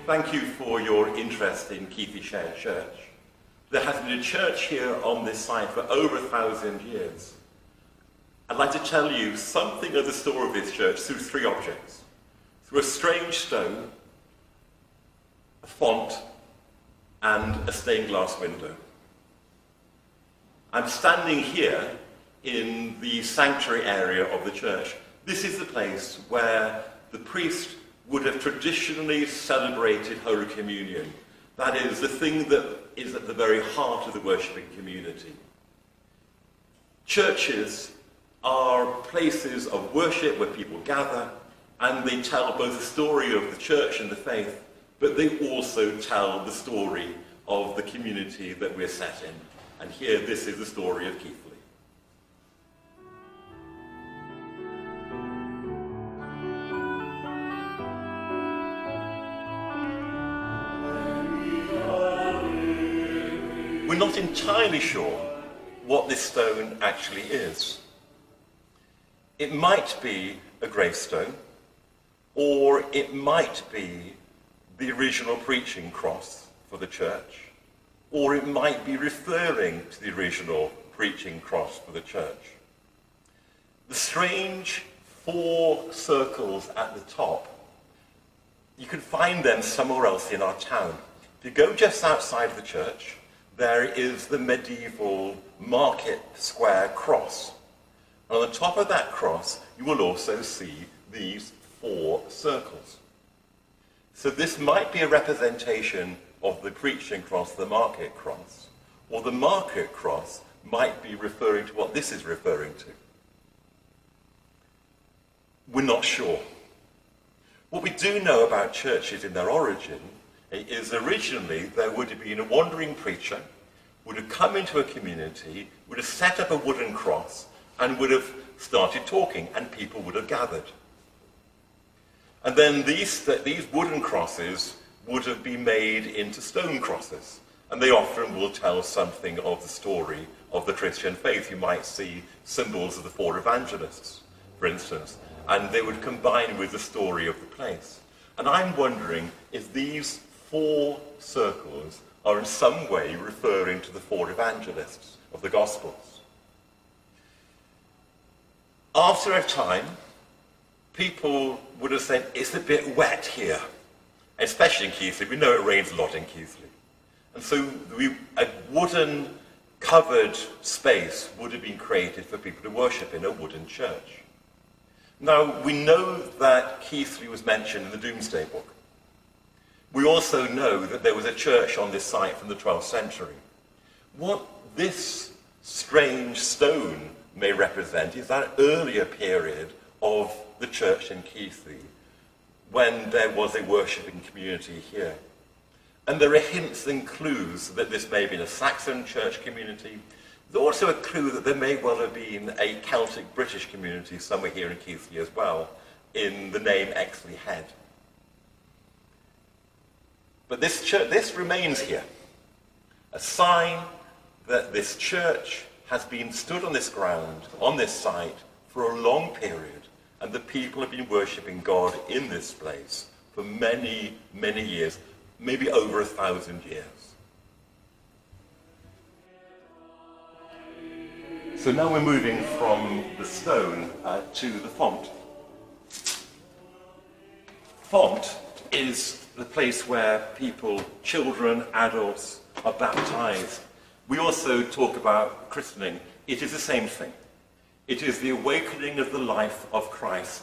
thank you for your interest in Keighley Shared Church. There has been a church here on this site for over 1,000 years. I'd like to tell you something of the story of this church through three objects. Through a strange stone, a font, and a stained glass window. I'm standing here in the sanctuary area of the church. This is the place where the priest would have traditionally celebrated Holy Communion. That is the thing that is at the very heart of the worshipping community. Churches are places of worship where people gather, and they tell both the story of the church and the faith, but they also tell the story of the community that we're set in. And here, this is the story of Keighley. We're not entirely sure what this stone actually is. It might be a gravestone, or it might be the original preaching cross for the church, or it might be referring to the original preaching cross for the church. The strange 4 circles at the top, you can find them somewhere else in our town. If you go just outside of the church, there is the medieval market square cross. And on the top of that cross, you will also see these 4 circles. So this might be a representation of the preaching cross, the market cross, or the market cross might be referring to what this is referring to. We're not sure. What we do know about churches in their origin is originally there would have been a wandering preacher, would have come into a community, would have set up a wooden cross, and would have started talking, and people would have gathered. And then these wooden crosses would have been made into stone crosses, and they often will tell something of the story of the Christian faith. You might see symbols of the 4 evangelists, for instance, and they would combine with the story of the place. And I'm wondering if these 4 circles are in some way referring to the 4 evangelists of the Gospels. After a time, people would have said, it's a bit wet here, especially in Keighley. We know it rains a lot in Keighley. And so a wooden covered space would have been created for people to worship in, a wooden church. Now, we know that Keighley was mentioned in the Domesday Book. We also know that there was a church on this site from the 12th century. What this strange stone may represent is that earlier period of the church in Keighley, when there was a worshipping community here. And there are hints and clues that this may have been a Saxon church community. There's also a clue that there may well have been a Celtic British community somewhere here in Keighley as well, in the name Exley Head. But this remains here, a sign that this church has been stood on this ground, on this site, for a long period, and the people have been worshipping God in this place for many, many years, maybe over 1,000 years. So now we're moving from the stone to the font. Font is the place where people, children, adults, are baptized. We also talk about christening. It is the same thing. It is the awakening of the life of Christ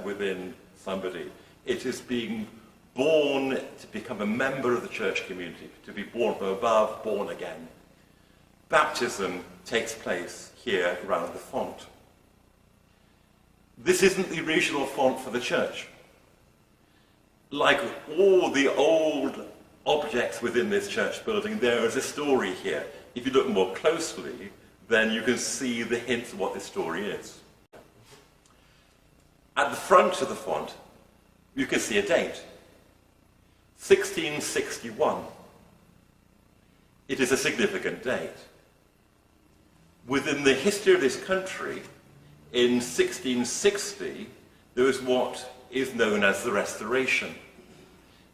within somebody. It is being born to become a member of the church community, to be born from above, born again. Baptism takes place here around the font. This isn't the original font for the church. Like all the old objects within this church building, there is a story here. If you look more closely, then you can see the hints of what this story is. At the front of the font, you can see a date. 1661. It is a significant date. Within the history of this country, in 1660, there was what is known as the Restoration.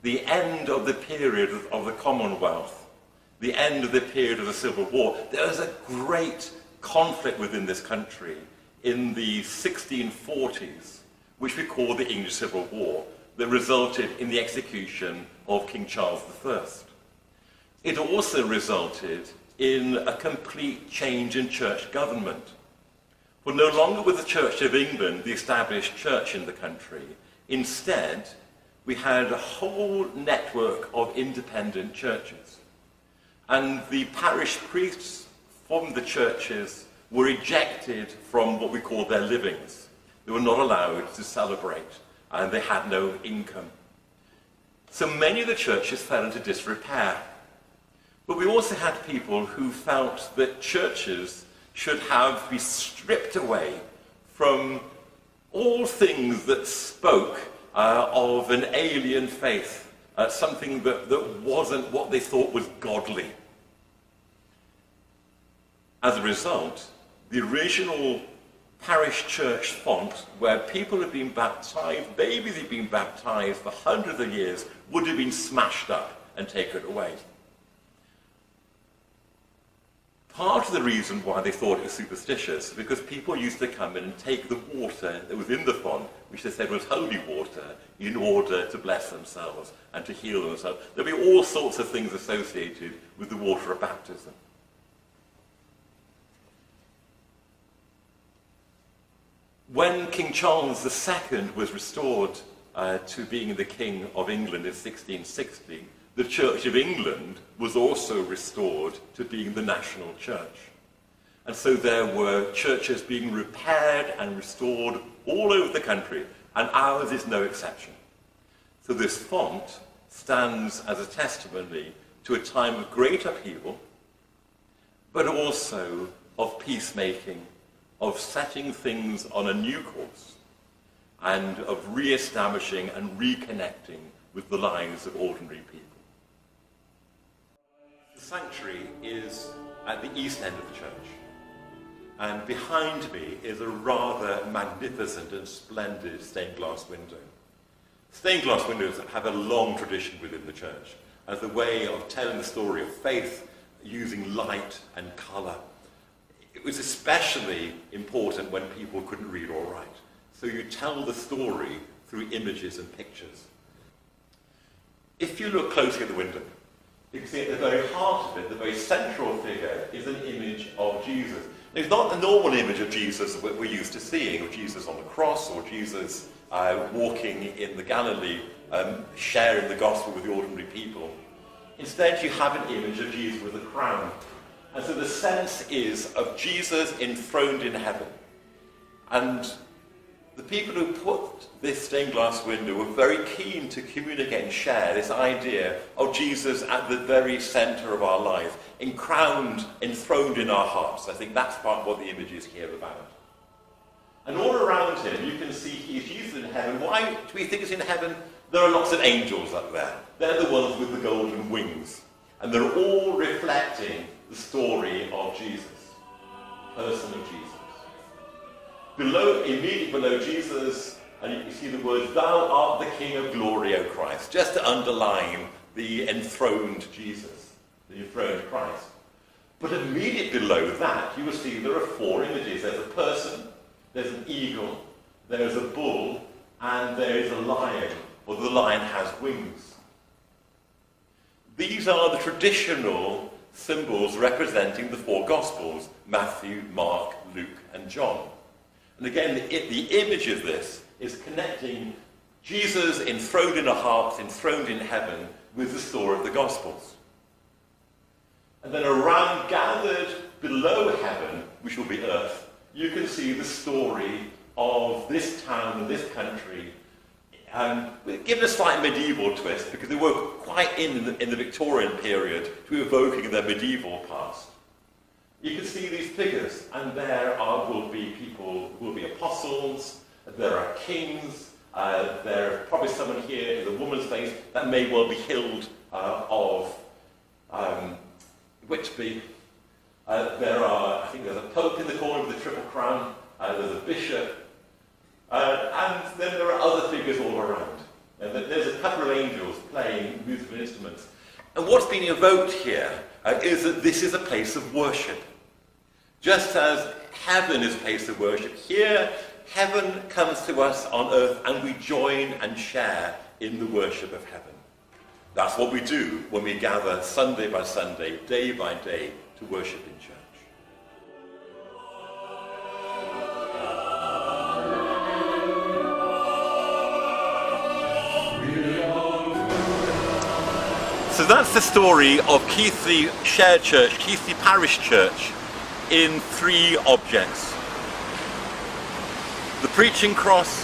the end of the period of the Commonwealth, the end of the period of the Civil War. There was a great conflict within this country in the 1640s, which we call the English Civil War, that resulted in the execution of King Charles I. It also resulted in a complete change in church government. For no longer was the Church of England the established church in the country. Instead, we had a whole network of independent churches. And the parish priests from the churches were ejected from what we call their livings. They were not allowed to celebrate, and they had no income. So many of the churches fell into disrepair. But we also had people who felt that churches should be stripped away from all things that spoke of an alien faith, something that wasn't what they thought was godly. As a result, the original parish church font, where people had been baptized, babies had been baptized for hundreds of years, would have been smashed up and taken away. Part of the reason why they thought it was superstitious is because people used to come in and take the water that was in the font, which they said was holy water, in order to bless themselves and to heal themselves. There'd be all sorts of things associated with the water of baptism. When King Charles II was restored to being the King of England in 1660, the Church of England was also restored to being the national church. And so there were churches being repaired and restored all over the country, and ours is no exception. So this font stands as a testimony to a time of great upheaval, but also of peacemaking, of setting things on a new course, and of re-establishing and reconnecting with the lives of ordinary people. The sanctuary is at the east end of the church, and behind me is a rather magnificent and splendid stained glass window. Stained glass windows have a long tradition within the church as a way of telling the story of faith using light and colour. It was especially important when people couldn't read or write. So you tell the story through images and pictures. If you look closely at the window, you can see at the very heart of it, the very central figure is an image of Jesus. It's not the normal image of Jesus that we're used to seeing, of Jesus on the cross or Jesus walking in the Galilee, sharing the gospel with the ordinary people. Instead, you have an image of Jesus with a crown. And so the sense is of Jesus enthroned in heaven. And the people who put this stained glass window were very keen to communicate and share this idea of Jesus at the very centre of our life, enthroned in our hearts. I think that's part of what the image is here about. And all around him, you can see he's Jesus in heaven. Why do we think he's in heaven? There are lots of angels up there. They're the ones with the golden wings. And they're all reflecting the story of Jesus, the person of Jesus. Immediately below Jesus, and you can see the words, "Thou art the King of glory, O Christ," just to underline the enthroned Jesus, the enthroned Christ. But immediately below that, you will see there are four images. There's a person, there's an eagle, there's a bull, and there is a lion, or the lion has wings. These are the traditional symbols representing the four Gospels: Matthew, Mark, Luke, and John. And again, the image of this is connecting Jesus enthroned in our hearts, enthroned in heaven, with the story of the Gospels. And then around, gathered below heaven, which will be earth, you can see the story of this town and this country, given a slight medieval twist, because they were quite in the Victorian period to be evoking their medieval past. You can see these figures, and will be people who will be apostles, there are kings, there are probably someone here in the woman's face that may well be healed of Whitby. I think there's a pope in the corner with the triple crown, there's a bishop, and then there are other figures all around. And there's a couple of angels playing musical instruments. And what's being evoked here is that this is a place of worship. Just as heaven is a place of worship, here heaven comes to us on earth and we join and share in the worship of heaven. That's what we do when we gather Sunday by Sunday, day by day, to worship in church. So that's the story of Keighley Shared Church, Keighley Parish Church, in three objects. The preaching cross,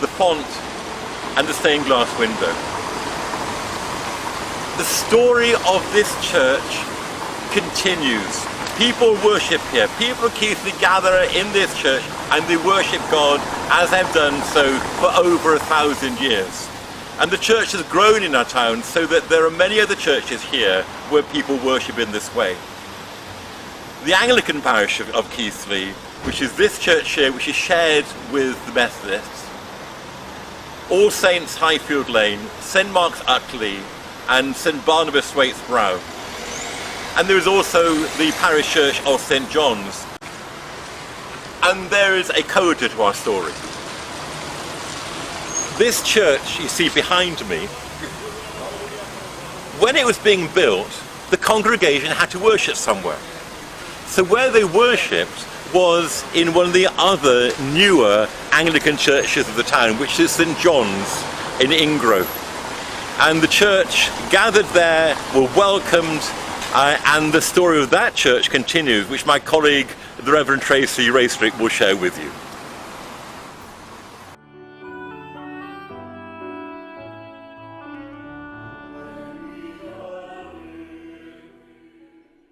the font, and the stained glass window. The story of this church continues. People worship here. People of Keighley gather in this church and they worship God as they've done so for over 1,000 years. And the church has grown in our town so that there are many other churches here where people worship in this way. The Anglican parish of Keighley, which is this church here, which is shared with the Methodists, All Saints Highfield Lane, St Mark's Utley, and St Barnabas Waite's Brow. And there is also the parish church of St John's. And there is a coda to our story. This church you see behind me, when it was being built, the congregation had to worship somewhere. So where they worshipped was in one of the other newer Anglican churches of the town, which is St John's in Ingrove. And the church gathered there, were welcomed, and the story of that church continues, which my colleague, the Reverend Tracy Raystrick, will share with you.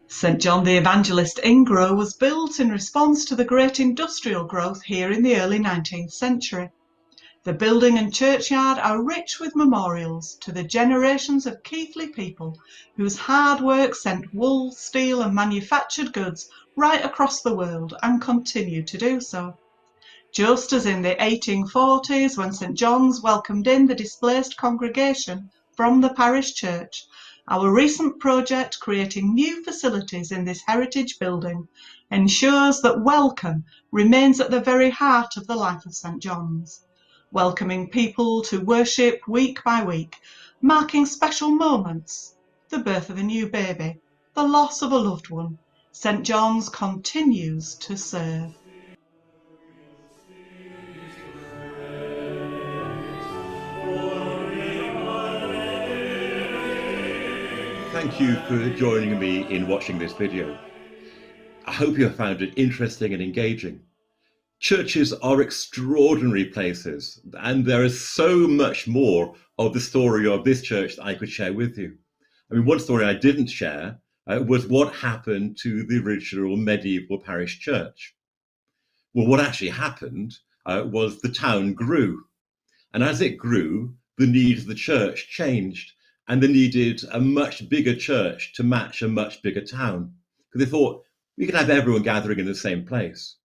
St John the Evangelist Ingrove was built in response to the great industrial growth here in the early 19th century. The building and churchyard are rich with memorials to the generations of Keighley people whose hard work sent wool, steel and manufactured goods right across the world and continue to do so. Just as in the 1840s when St John's welcomed in the displaced congregation from the parish church, our recent project creating new facilities in this heritage building ensures that welcome remains at the very heart of the life of St John's, welcoming people to worship week by week, marking special moments, the birth of a new baby, the loss of a loved one. St John's continues to serve. Thank you for joining me in watching this video. I hope you have found it interesting and engaging. Churches are extraordinary places, and there is so much more of the story of this church that I could share with you. I mean, one story I didn't share was what happened to the original medieval parish church. Well, what actually happened was the town grew, and as it grew, the needs of the church changed. And they needed a much bigger church to match a much bigger town. Because they thought, we can have everyone gathering in the same place.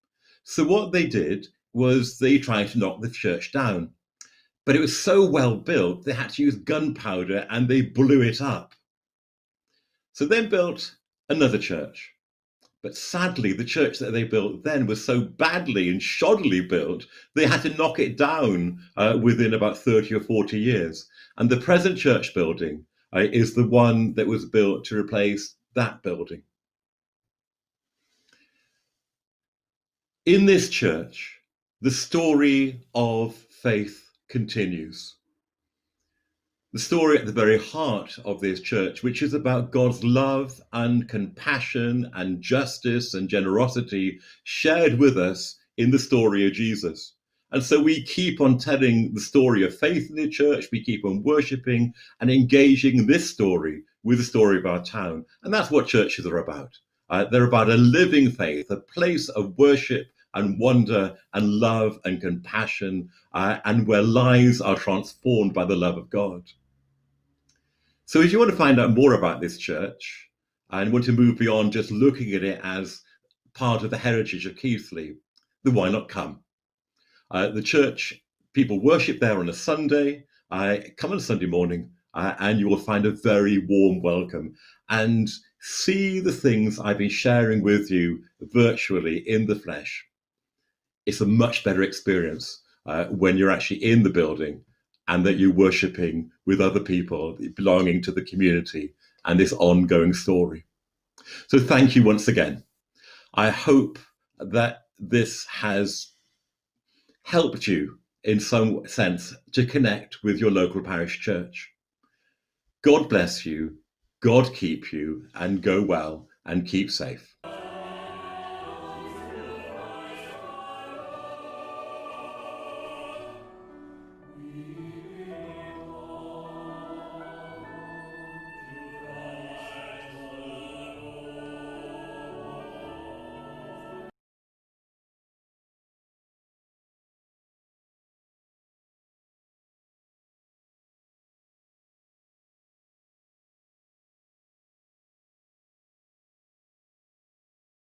So what they did was they tried to knock the church down. But it was so well built, they had to use gunpowder and they blew it up. So they built another church. But sadly, the church that they built then was so badly and shoddily built, they had to knock it down within about 30 or 40 years. And the present church building is the one that was built to replace that building. In this church, the story of faith continues. The story at the very heart of this church, which is about God's love and compassion and justice and generosity shared with us in the story of Jesus. And so we keep on telling the story of faith in the church, we keep on worshipping and engaging this story with the story of our town. And that's what churches are about. They're about a living faith, a place of worship and wonder and love and compassion, and where lives are transformed by the love of God. So if you want to find out more about this church and want to move beyond just looking at it as part of the heritage of Keighley, then why not come? The church, people worship there on a Sunday. come on Sunday morning and you will find a very warm welcome and see the things I've been sharing with you virtually in the flesh. It's a much better experience when you're actually in the building and that you're worshipping with other people belonging to the community and this ongoing story. So thank you once again. I hope that this has helped you in some sense to connect with your local parish church. God bless you, God keep you, and go well and keep safe.